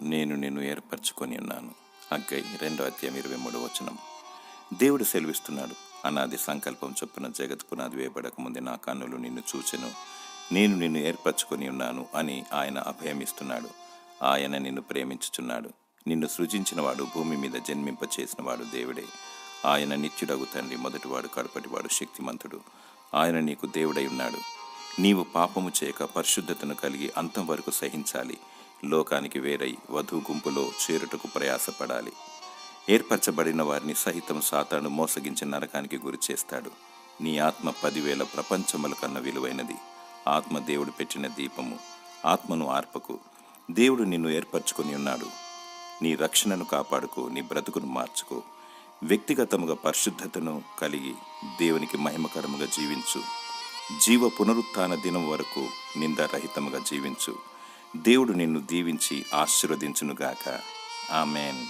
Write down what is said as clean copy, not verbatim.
నేను నిన్ను ఏర్పరచుకొని ఉన్నాను. హగ్గై 2:23. దేవుడు సెలవిస్తున్నాడు, అనాది సంకల్పం చొప్పున జగత్ పునాది వేయబడక ముందే నా కన్నులు నిన్ను చూచెను, నేను నిన్ను ఏర్పరచుకొని ఉన్నాను అని ఆయన అభయమిస్తున్నాడు. ఆయన నిన్ను ప్రేమించుచున్నాడు. నిన్ను సృజించినవాడు, భూమి మీద జన్మింపచేసినవాడు దేవుడే. ఆయన నిత్యుడగు తండ్రి, మొదటివాడు, కడపటివాడు, శక్తిమంతుడు. ఆయన నీకు దేవుడై ఉన్నాడు. నీవు పాపము చేయక పరిశుద్ధతను కలిగి అంతం వరకు సహించాలి. లోకానికి వేరై వధు గుంపులో చేరుటకు ప్రయాసపడాలి. ఏర్పరచబడిన వారిని సహితం సాతాను మోసగించి నరకానికి గురి చేస్తాడు. నీ ఆత్మ 10,000 ప్రపంచముల కన్నా విలువైనది. ఆత్మ దేవుడు పెట్టిన దీపము. ఆత్మను ఆర్పకు. దేవుడు నిన్ను ఏర్పరచుకొని ఉన్నాడు. నీ రక్షణను కాపాడుకో, నీ బ్రతుకును మార్చుకో. వ్యక్తిగతముగా పరిశుద్ధతను కలిగి దేవునికి మహిమకరముగా జీవించు. జీవ పునరుత్థాన దినం వరకు నిందారహితముగా జీవించు. దేవుడు నిన్ను దీవించి ఆశీర్వదించునుగాక. ఆమెన్.